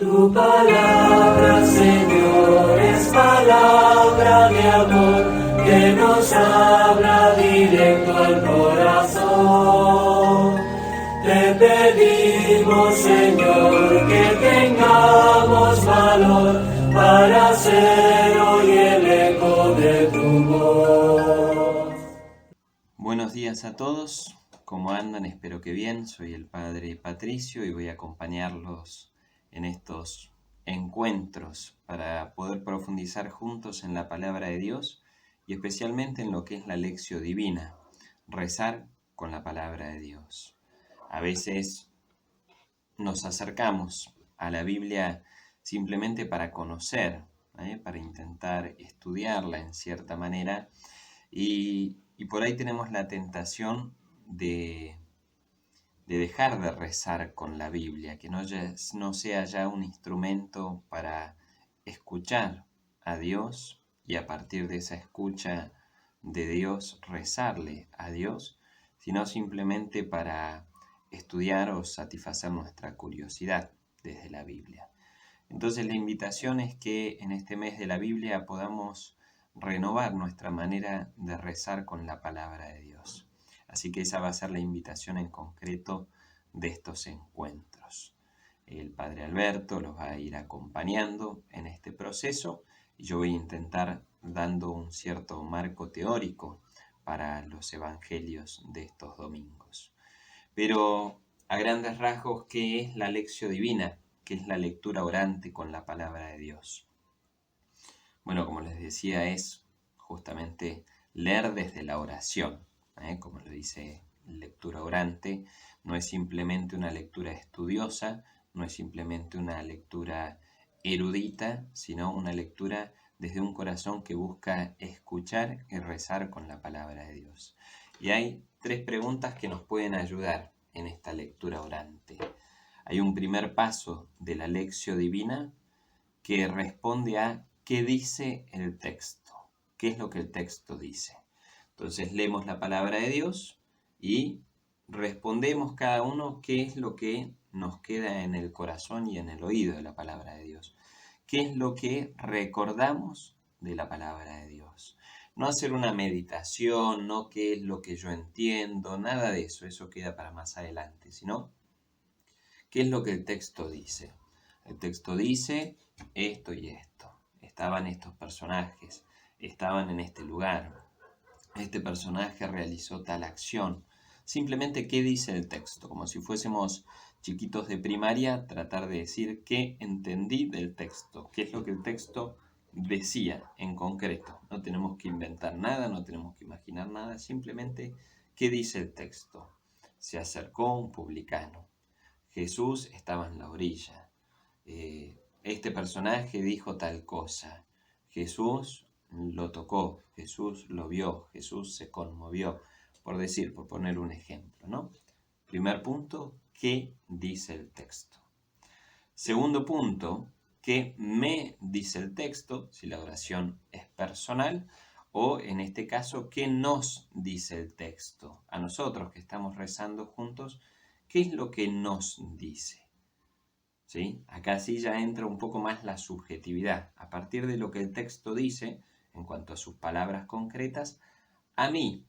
Tu palabra, Señor, es palabra de amor que nos habla directo al corazón. Te pedimos, Señor, que tengamos valor para ser hoy el eco de tu voz. Buenos días a todos, ¿cómo andan? Espero que bien. Soy el Padre Patricio y voy a acompañarlos en estos encuentros para poder profundizar juntos en la palabra de Dios y especialmente en lo que es la lección divina, rezar con la palabra de Dios. A veces nos acercamos a la Biblia simplemente para conocer, para intentar estudiarla en cierta manera y por ahí tenemos la tentación de dejar de rezar con la Biblia, que no sea ya un instrumento para escuchar a Dios y a partir de esa escucha de Dios rezarle a Dios, sino simplemente para estudiar o satisfacer nuestra curiosidad desde la Biblia. Entonces la invitación es que en este mes de la Biblia podamos renovar nuestra manera de rezar con la palabra de Dios. Así que esa va a ser la invitación en concreto de estos encuentros. El Padre Alberto los va a ir acompañando en este proceso y yo voy a intentar dando un cierto marco teórico para los evangelios de estos domingos. Pero a grandes rasgos, ¿qué es la lección divina? ¿Qué es la lectura orante con la palabra de Dios? Bueno, como les decía, es justamente leer desde la oración, como lo dice lectura orante, no es simplemente una lectura estudiosa, no es simplemente una lectura erudita, sino una lectura desde un corazón que busca escuchar y rezar con la palabra de Dios. Y hay 3 preguntas que nos pueden ayudar en esta lectura orante. Hay un primer paso de la lección divina que responde a qué dice el texto, qué es lo que el texto dice. Entonces leemos la palabra de Dios y respondemos cada uno qué es lo que nos queda en el corazón y en el oído de la palabra de Dios. ¿Qué es lo que recordamos de la palabra de Dios? No hacer una meditación, no qué es lo que yo entiendo, nada de eso, eso queda para más adelante, sino qué es lo que el texto dice. El texto dice esto y esto. Estaban estos personajes, estaban en este lugar. Este personaje realizó tal acción. Simplemente qué dice el texto, como si fuésemos chiquitos de primaria, tratar de decir qué entendí del texto, qué es lo que el texto decía en concreto. No tenemos que inventar nada, no tenemos que imaginar nada, simplemente qué dice el texto. Se acercó un publicano. Jesús estaba en la orilla. Este personaje dijo tal cosa. Jesús lo tocó, Jesús lo vio, Jesús se conmovió, por poner un ejemplo, ¿no? Primer punto, ¿qué dice el texto? Segundo punto, ¿qué me dice el texto? Si la oración es personal, o en este caso, ¿qué nos dice el texto? A nosotros que estamos rezando juntos, ¿qué es lo que nos dice? ¿Sí? Acá sí ya entra un poco más la subjetividad. A partir de lo que el texto dice, en cuanto a sus palabras concretas, a mí,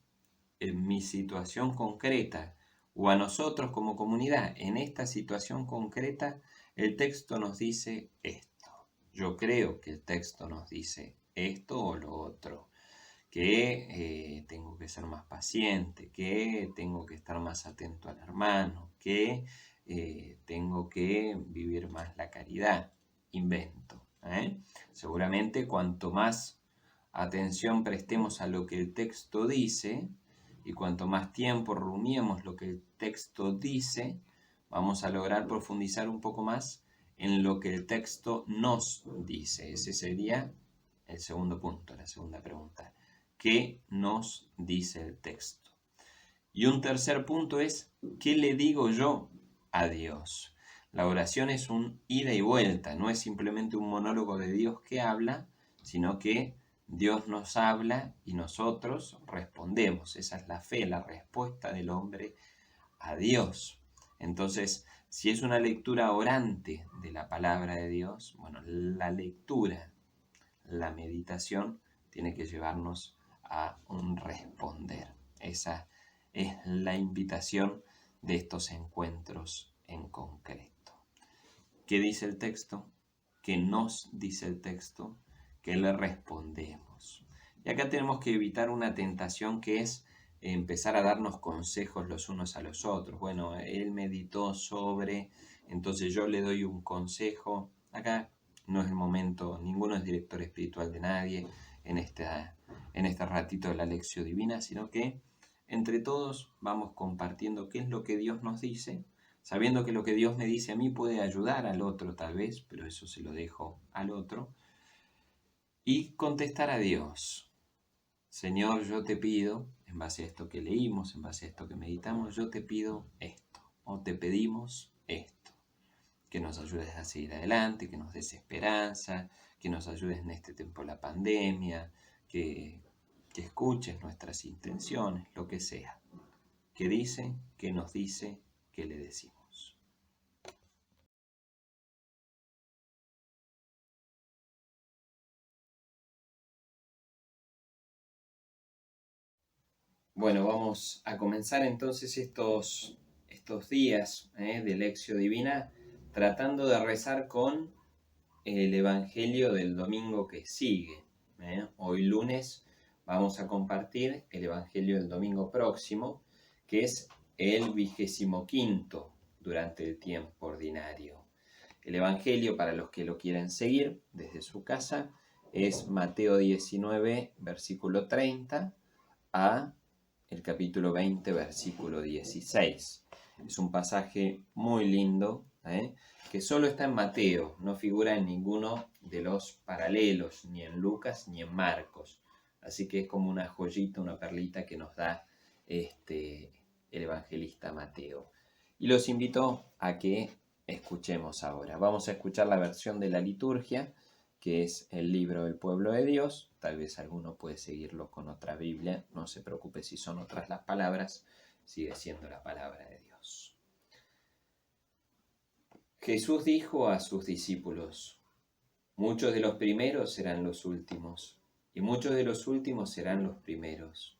en mi situación concreta, o a nosotros como comunidad, en esta situación concreta, el texto nos dice esto. Yo creo que el texto nos dice esto o lo otro. Que tengo que ser más paciente, que tengo que estar más atento al hermano, que tengo que vivir más la caridad. Invento. Seguramente cuanto más atención prestemos a lo que el texto dice y cuanto más tiempo rumiemos lo que el texto dice, vamos a lograr profundizar un poco más en lo que el texto nos dice. Ese sería el segundo punto, la segunda pregunta. ¿Qué nos dice el texto? Y un tercer punto es, ¿qué le digo yo a Dios? La oración es un ida y vuelta, no es simplemente un monólogo de Dios que habla, sino que Dios nos habla y nosotros respondemos. Esa es la fe, la respuesta del hombre a Dios. Entonces, si es una lectura orante de la palabra de Dios, bueno, la lectura, la meditación, tiene que llevarnos a un responder. Esa es la invitación de estos encuentros en concreto. ¿Qué dice el texto? ¿Qué nos dice el texto? ¿Qué le respondemos? Y acá tenemos que evitar una tentación que es empezar a darnos consejos los unos a los otros. Bueno, él meditó sobre, entonces yo le doy un consejo. Acá no es el momento, ninguno es director espiritual de nadie en este ratito de la lección divina, sino que entre todos vamos compartiendo qué es lo que Dios nos dice, sabiendo que lo que Dios me dice a mí puede ayudar al otro tal vez, pero eso se lo dejo al otro, y contestar a Dios. Señor, yo te pido, en base a esto que leímos, en base a esto que meditamos, yo te pido esto, o te pedimos esto, que nos ayudes a seguir adelante, que nos des esperanza, que nos ayudes en este tiempo de la pandemia, que escuches nuestras intenciones, lo que sea. ¿Qué dice? ¿Qué nos dice? ¿Qué le decimos? Bueno, vamos a comenzar entonces estos días de Lección Divina tratando de rezar con el Evangelio del domingo que sigue. Hoy lunes vamos a compartir el Evangelio del domingo próximo, que es el 25º durante el tiempo ordinario. El Evangelio, para los que lo quieren seguir desde su casa, es Mateo 19, versículo 30 a el capítulo 20, versículo 16. Es un pasaje muy lindo, que solo está en Mateo, no figura en ninguno de los paralelos, ni en Lucas ni en Marcos. Así que es como una joyita, una perlita que nos da el evangelista Mateo. Y los invito a que escuchemos ahora. Vamos a escuchar la versión de la liturgia, que es el libro del pueblo de Dios. Tal vez alguno puede seguirlo con otra Biblia, no se preocupe si son otras las palabras, sigue siendo la palabra de Dios. Jesús dijo a sus discípulos: muchos de los primeros serán los últimos, y muchos de los últimos serán los primeros.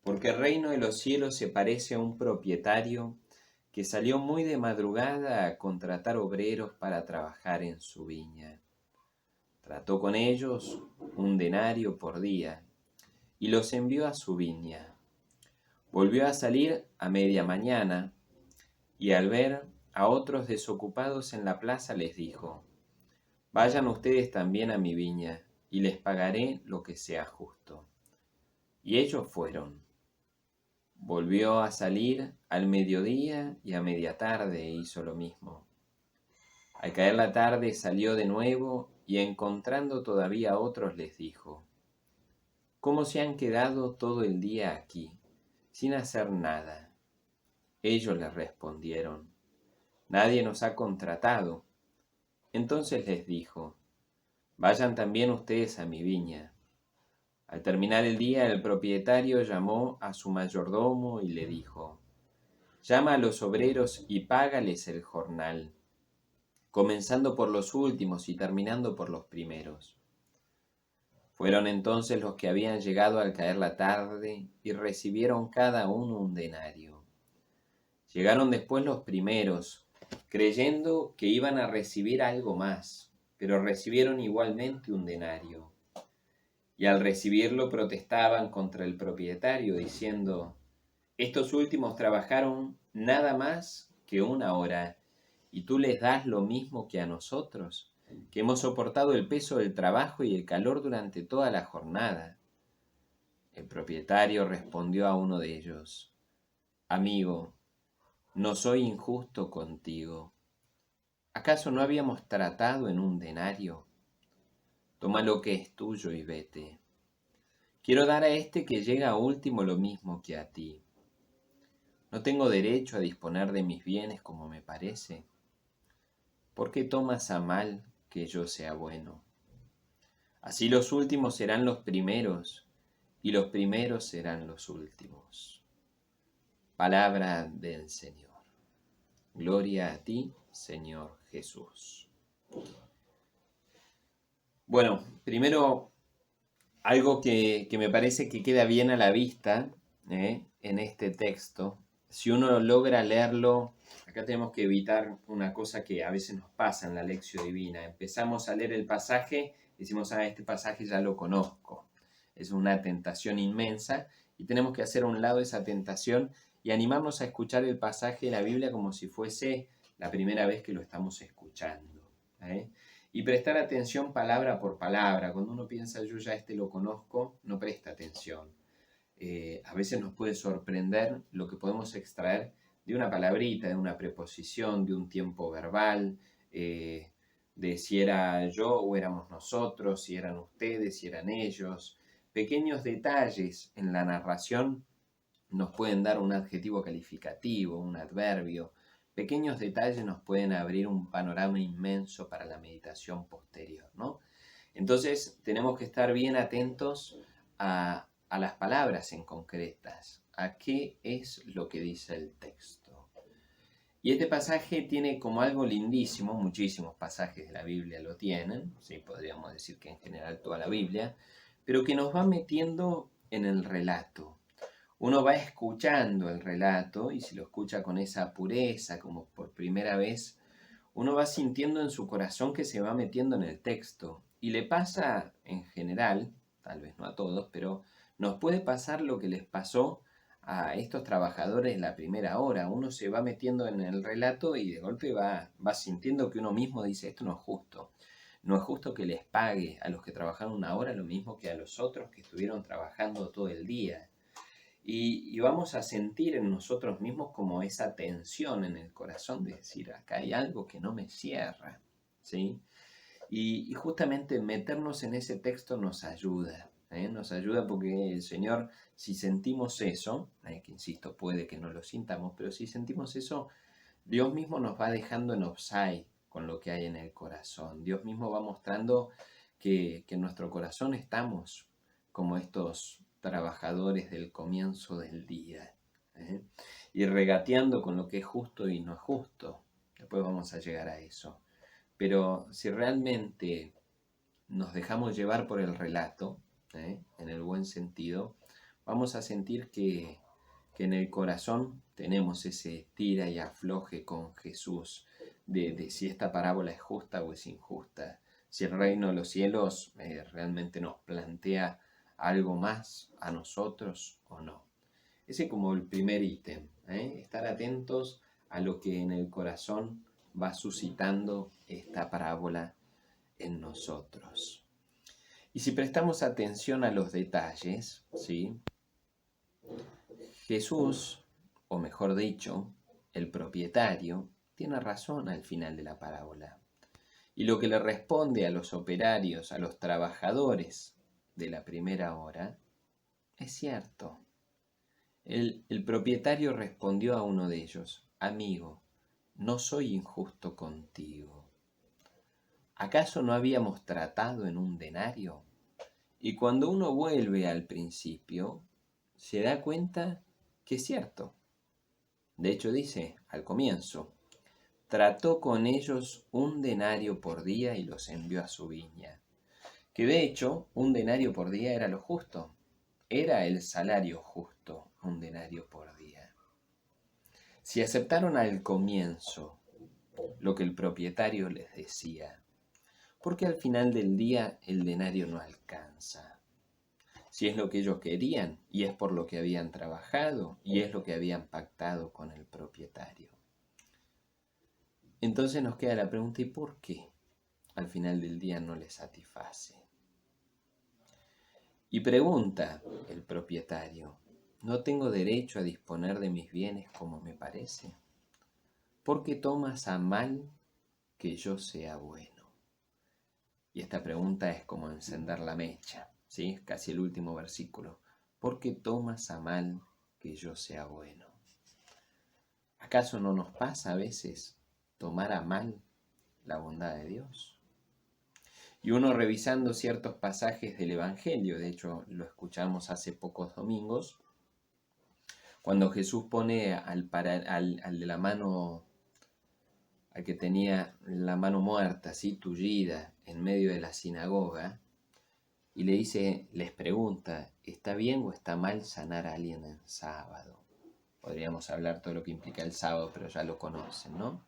Porque el reino de los cielos se parece a un propietario que salió muy de madrugada a contratar obreros para trabajar en su viña. Trató con ellos 1 denario por día y los envió a su viña. Volvió a salir a media mañana y al ver a otros desocupados en la plaza les dijo: vayan ustedes también a mi viña y les pagaré lo que sea justo. Y ellos fueron. Volvió a salir al mediodía y a media tarde hizo lo mismo. Al caer la tarde salió de nuevo y encontrando todavía a otros les dijo: ¿cómo se han quedado todo el día aquí, sin hacer nada? Ellos les respondieron: nadie nos ha contratado. Entonces les dijo: vayan también ustedes a mi viña. Al terminar el día, el propietario llamó a su mayordomo y le dijo: llama a los obreros y págales el jornal, comenzando por los últimos y terminando por los primeros. Fueron entonces los que habían llegado al caer la tarde y recibieron cada uno 1 denario. Llegaron después los primeros, creyendo que iban a recibir algo más, pero recibieron igualmente 1 denario. Y al recibirlo protestaban contra el propietario, diciendo: estos últimos trabajaron nada más que 1 hora, y tú les das lo mismo que a nosotros, que hemos soportado el peso del trabajo y el calor durante toda la jornada. El propietario respondió a uno de ellos: amigo, no soy injusto contigo. ¿Acaso no habíamos tratado en 1 denario? Toma lo que es tuyo y vete. Quiero dar a este que llega último lo mismo que a ti. ¿No tengo derecho a disponer de mis bienes como me parece? ¿Por qué tomas a mal que yo sea bueno? Así los últimos serán los primeros, y los primeros serán los últimos. Palabra del Señor. Gloria a ti, Señor Jesús. Bueno, primero algo que me parece que queda bien a la vista en este texto. Si uno logra leerlo, acá tenemos que evitar una cosa que a veces nos pasa en la lección divina. Empezamos a leer el pasaje y decimos, este pasaje ya lo conozco. Es una tentación inmensa y tenemos que hacer a un lado esa tentación y animarnos a escuchar el pasaje de la Biblia como si fuese la primera vez que lo estamos escuchando. Y prestar atención palabra por palabra. Cuando uno piensa, yo ya lo conozco, no presta atención. A veces nos puede sorprender lo que podemos extraer de una palabrita, de una preposición, de un tiempo verbal, de si era yo o éramos nosotros, si eran ustedes, si eran ellos. Pequeños detalles en la narración nos pueden dar un adjetivo calificativo, un adverbio. Pequeños detalles nos pueden abrir un panorama inmenso para la meditación posterior, ¿no? Entonces tenemos que estar bien atentos a las palabras en concretas, a qué es lo que dice el texto. Y este pasaje tiene como algo lindísimo, muchísimos pasajes de la Biblia lo tienen, sí, podríamos decir que en general toda la Biblia, pero que nos va metiendo en el relato. Uno va escuchando el relato y si lo escucha con esa pureza, como por primera vez, uno va sintiendo en su corazón que se va metiendo en el texto. Y le pasa en general, tal vez no a todos, pero nos puede pasar lo que les pasó a estos trabajadores la primera hora. Uno se va metiendo en el relato y de golpe va sintiendo que uno mismo dice, esto no es justo. No es justo que les pague a los que trabajaron una hora lo mismo que a los otros que estuvieron trabajando todo el día. Y vamos a sentir en nosotros mismos como esa tensión en el corazón de decir, acá hay algo que no me cierra, ¿sí? Y justamente meternos en ese texto nos ayuda, nos ayuda porque el Señor, si sentimos eso, que insisto, puede que no lo sintamos, pero si sentimos eso, Dios mismo nos va dejando en offside con lo que hay en el corazón. Dios mismo va mostrando que en nuestro corazón estamos como estos trabajadores del comienzo del día, y regateando con lo que es justo y no es justo. Después vamos a llegar a eso. Pero si realmente nos dejamos llevar por el relato, en el buen sentido, vamos a sentir que en el corazón tenemos ese tira y afloje con Jesús de si esta parábola es justa o es injusta, si el reino de los cielos realmente nos plantea algo más a nosotros o no. Ese es como el primer ítem, estar atentos a lo que en el corazón va suscitando esta parábola en nosotros. Y si prestamos atención a los detalles, ¿sí? Jesús, o mejor dicho, el propietario, tiene razón al final de la parábola. Y lo que le responde a los operarios, a los trabajadores de la primera hora, es cierto. El propietario respondió a uno de ellos, amigo, no soy injusto contigo. ¿Acaso no habíamos tratado en un denario? Y cuando uno vuelve al principio, se da cuenta que es cierto. De hecho dice al comienzo, trató con ellos un denario por día y los envió a su viña. Que de hecho un denario por día era lo justo. Era el salario justo, un denario por día. Si aceptaron al comienzo lo que el propietario les decía, porque al final del día el denario no alcanza. Si es lo que ellos querían y es por lo que habían trabajado y es lo que habían pactado con el propietario. Entonces nos queda la pregunta, ¿y por qué al final del día no les satisface? Y pregunta el propietario, ¿no tengo derecho a disponer de mis bienes como me parece? ¿Por qué tomas a mal que yo sea bueno? Y esta pregunta es como encender la mecha, ¿sí? Casi el último versículo. ¿Por qué tomas a mal que yo sea bueno? ¿Acaso no nos pasa a veces tomar a mal la bondad de Dios? Y uno revisando ciertos pasajes del Evangelio, de hecho lo escuchamos hace pocos domingos, cuando Jesús pone al de la mano al que tenía la mano muerta, así tullida, en medio de la sinagoga, y les pregunta, ¿está bien o está mal sanar a alguien en sábado? Podríamos hablar todo lo que implica el sábado, pero ya lo conocen, ¿no?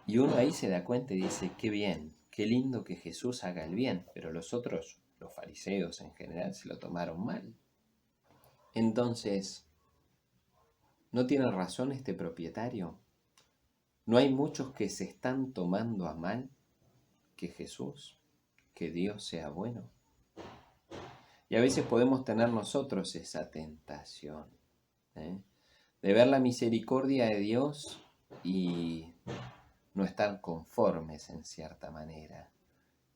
Y uno ahí se da cuenta y dice, qué bien, qué lindo que Jesús haga el bien, pero los otros, los fariseos en general, se lo tomaron mal. Entonces, ¿no tiene razón este propietario? ¿No hay muchos que se están tomando a mal que Jesús, que Dios sea bueno? Y a veces podemos tener nosotros esa tentación, ¿eh? De ver la misericordia de Dios y no estar conformes en cierta manera.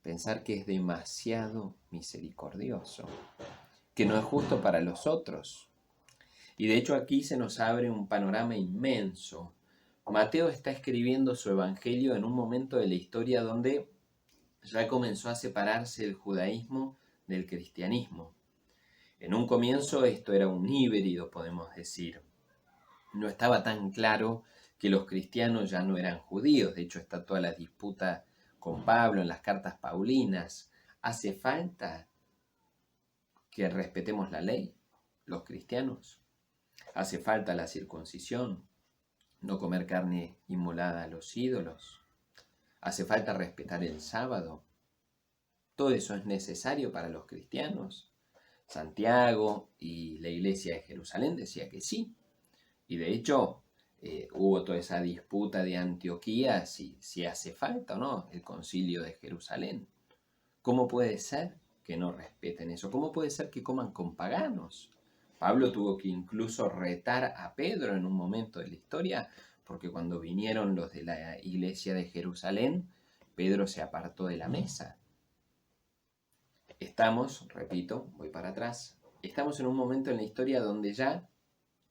Pensar que es demasiado misericordioso, que no es justo para los otros. Y de hecho aquí se nos abre un panorama inmenso. Mateo está escribiendo su evangelio en un momento de la historia donde ya comenzó a separarse el judaísmo del cristianismo. En un comienzo esto era un híbrido, podemos decir. No estaba tan claro que los cristianos ya no eran judíos. De hecho está toda la disputa con Pablo en las cartas paulinas. ¿Hace falta que respetemos la ley, los cristianos? ¿Hace falta la circuncisión? ¿No comer carne inmolada a los ídolos? ¿Hace falta respetar el sábado? ¿Todo eso es necesario para los cristianos? Santiago y la iglesia de Jerusalén decía que sí. Y de hecho hubo toda esa disputa de Antioquía si hace falta o no el concilio de Jerusalén. ¿Cómo puede ser que no respeten eso? ¿Cómo puede ser que coman con paganos? Pablo tuvo que incluso retar a Pedro en un momento de la historia, porque cuando vinieron los de la iglesia de Jerusalén, Pedro se apartó de la mesa. Estamos, repito, voy para atrás, estamos en un momento en la historia donde ya,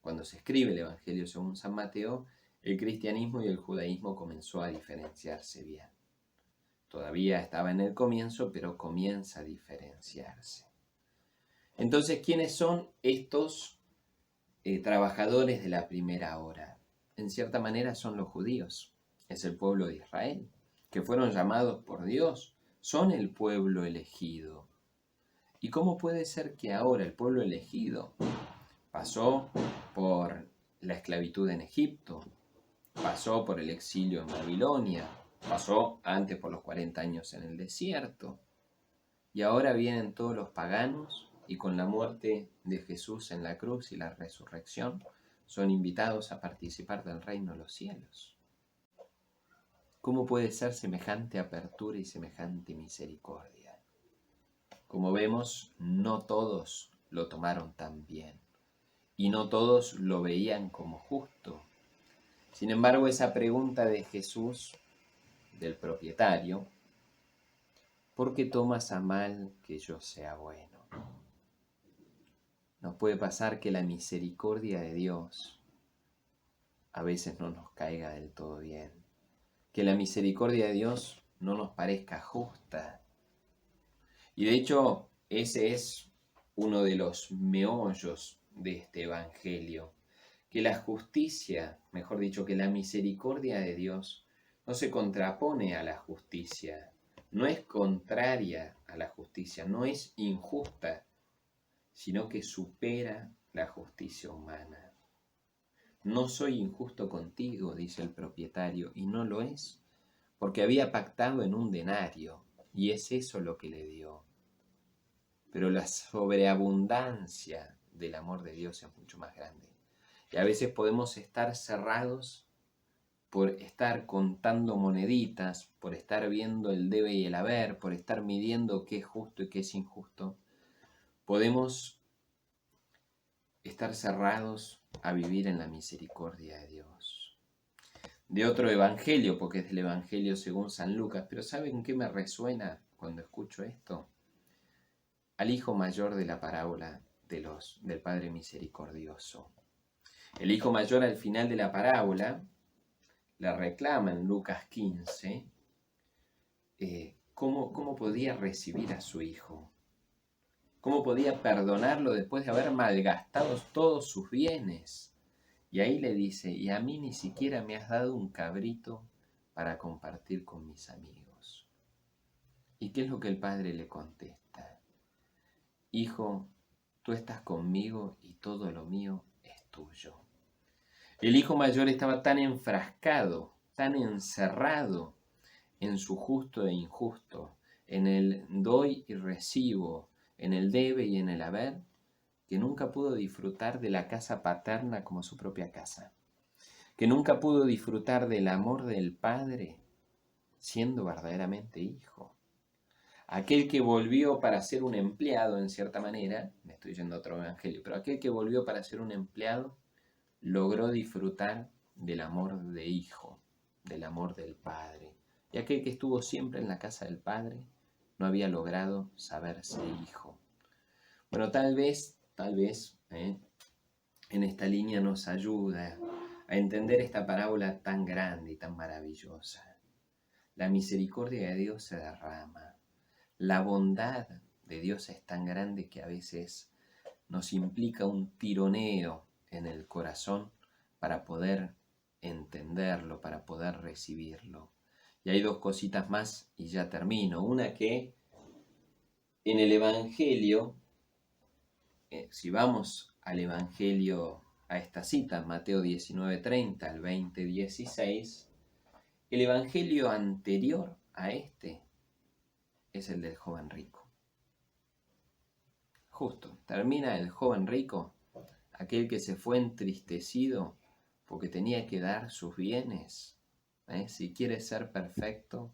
cuando se escribe el Evangelio según San Mateo, el cristianismo y el judaísmo comenzó a diferenciarse bien. Todavía estaba en el comienzo, pero comienza a diferenciarse. Entonces, ¿quiénes son estos trabajadores de la primera hora? En cierta manera son los judíos, es el pueblo de Israel, que fueron llamados por Dios, son el pueblo elegido. ¿Y cómo puede ser que ahora el pueblo elegido pasó por la esclavitud en Egipto, pasó por el exilio en Babilonia, pasó antes por los 40 años en el desierto, y ahora vienen todos los paganos y con la muerte de Jesús en la cruz y la resurrección son invitados a participar del reino de los cielos? ¿Cómo puede ser semejante apertura y semejante misericordia? Como vemos, no todos lo tomaron tan bien y no todos lo veían como justo. Sin embargo, esa pregunta de Jesús, del propietario, ¿por qué tomas a mal que yo sea bueno? Nos puede pasar que la misericordia de Dios a veces no nos caiga del todo bien, que la misericordia de Dios no nos parezca justa. Y de hecho, ese es uno de los meollos de este evangelio, que la justicia, mejor dicho, que la misericordia de Dios no se contrapone a la justicia, no es contraria a la justicia, no es injusta, sino que supera la justicia humana. No soy injusto contigo, dice el propietario, y no lo es, porque había pactado en un denario, y es eso lo que le dio. Pero la sobreabundancia del amor de Dios es mucho más grande. Y a veces podemos estar cerrados por estar contando moneditas, por estar viendo el debe y el haber, por estar midiendo qué es justo y qué es injusto. Podemos estar cerrados a vivir en la misericordia de Dios. De otro evangelio, porque es del evangelio según San Lucas, pero ¿saben qué me resuena cuando escucho esto? Al hijo mayor de la parábola del Padre Misericordioso. El hijo mayor al final de la parábola le reclama en Lucas 15 cómo podía recibir a su hijo, cómo podía perdonarlo después de haber malgastado todos sus bienes. Y ahí le dice, y a mí ni siquiera me has dado un cabrito para compartir con mis amigos. ¿Y qué es lo que el padre le contesta? Hijo, tú estás conmigo y todo lo mío es tuyo. El hijo mayor estaba tan enfrascado, tan encerrado en su justo e injusto, en el doy y recibo, en el debe y en el haber, que nunca pudo disfrutar de la casa paterna como su propia casa, que nunca pudo disfrutar del amor del Padre siendo verdaderamente hijo. Aquel que volvió para ser un empleado, en cierta manera, me estoy yendo a otro evangelio, pero aquel que volvió para ser un empleado, logró disfrutar del amor de hijo, del amor del Padre. Y aquel que estuvo siempre en la casa del Padre, no había logrado saberse hijo. Bueno, tal vez, en esta línea nos ayuda a entender esta parábola tan grande y tan maravillosa. La misericordia de Dios se derrama. La bondad de Dios es tan grande que a veces nos implica un tironeo en el corazón para poder entenderlo, para poder recibirlo. Y hay dos cositas más y ya termino. Una que en el Evangelio, si vamos al Evangelio, a esta cita, Mateo 19:30 al 20:16, el Evangelio anterior a este es el del joven rico. Justo, termina el joven rico, aquel que se fue entristecido porque tenía que dar sus bienes. Si quieres ser perfecto,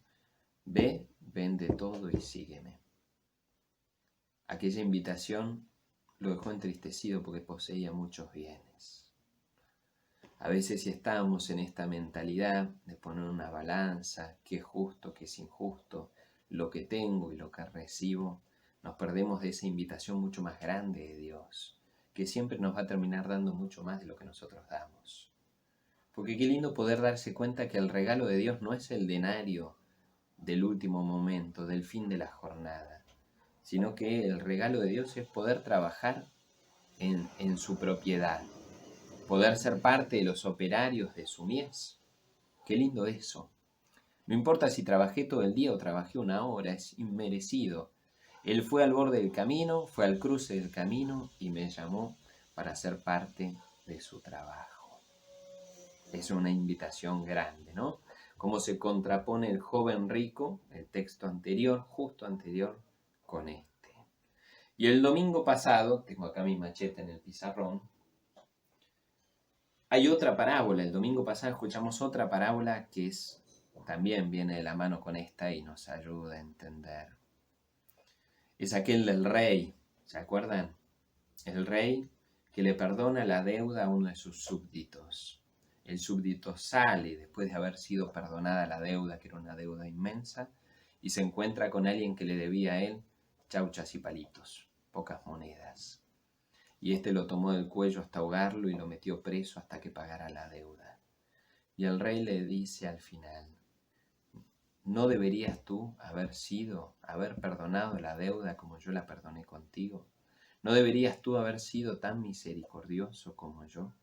ve, vende todo y sígueme. Aquella invitación lo dejó entristecido porque poseía muchos bienes. A veces si estamos en esta mentalidad de poner una balanza, qué es justo, qué es injusto, lo que tengo y lo que recibo, nos perdemos de esa invitación mucho más grande de Dios, que siempre nos va a terminar dando mucho más de lo que nosotros damos. Porque qué lindo poder darse cuenta que el regalo de Dios no es el denario del último momento, del fin de la jornada, sino que el regalo de Dios es poder trabajar en su propiedad, poder ser parte de los operarios de su mies. Qué lindo eso. No importa si trabajé todo el día o trabajé una hora, es inmerecido. Él fue al borde del camino, fue al cruce del camino y me llamó para ser parte de su trabajo. Es una invitación grande, ¿no? Cómo se contrapone el joven rico, el texto anterior, justo anterior, con este. Y el domingo pasado, tengo acá mi machete en el pizarrón, hay otra parábola. El domingo pasado escuchamos otra parábola que también viene de la mano con esta y nos ayuda a entender. Es aquel del rey, ¿se acuerdan? El rey que le perdona la deuda a uno de sus súbditos. El súbdito sale después de haber sido perdonada la deuda, que era una deuda inmensa, y se encuentra con alguien que le debía a él chauchas y palitos, pocas monedas. Y este lo tomó del cuello hasta ahogarlo y lo metió preso hasta que pagara la deuda. Y el rey le dice al final, ¿no deberías tú haber perdonado la deuda como yo la perdoné contigo? ¿No deberías tú haber sido tan misericordioso como yo?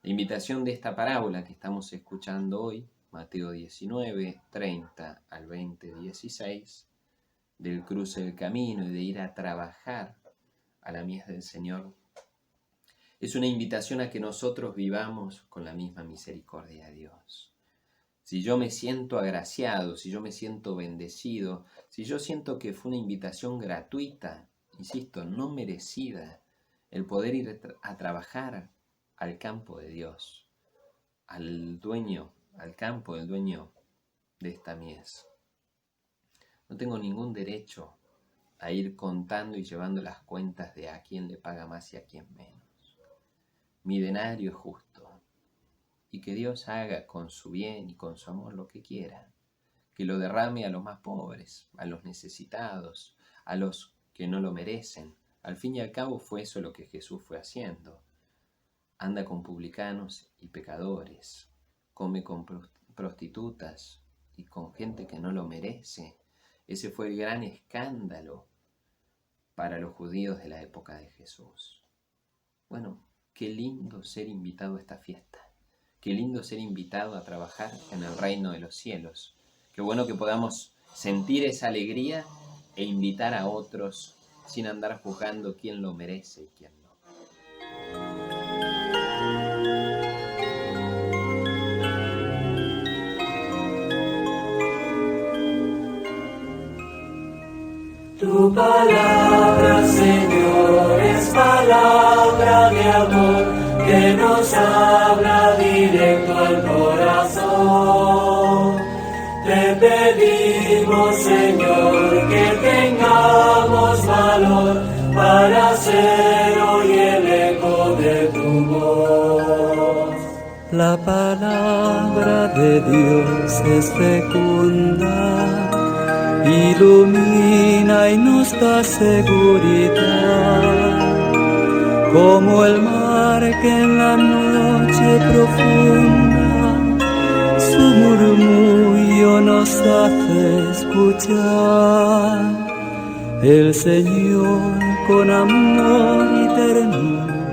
La invitación de esta parábola que estamos escuchando hoy, Mateo 19:30 al 20:16, del cruce del camino y de ir a trabajar a la mies del Señor, es una invitación a que nosotros vivamos con la misma misericordia de Dios. Si yo me siento agraciado, si yo me siento bendecido, si yo siento que fue una invitación gratuita, insisto, no merecida, el poder ir a trabajar al campo de Dios, al dueño, al campo del dueño de esta mies. No tengo ningún derecho a ir contando y llevando las cuentas de a quién le paga más y a quién menos. Mi denario es justo, y que Dios haga con su bien y con su amor lo que quiera, que lo derrame a los más pobres, a los necesitados, a los que no lo merecen. Al fin y al cabo fue eso lo que Jesús fue haciendo. Anda con publicanos y pecadores, come con prostitutas y con gente que no lo merece. Ese fue el gran escándalo para los judíos de la época de Jesús. Bueno, qué lindo ser invitado a esta fiesta. Qué lindo ser invitado a trabajar en el reino de los cielos. Qué bueno que podamos sentir esa alegría e invitar a otros sin andar juzgando quién lo merece y quién no. Tu palabra, Señor, es palabra de amor que nos habla directo al corazón. Te pedimos, Señor, que tengamos valor para ser hoy el eco de tu voz. La palabra de Dios es fecunda, ilumina y nos da seguridad, como el mar que en la noche profunda su murmullo nos hace escuchar. El Señor con amor y ternura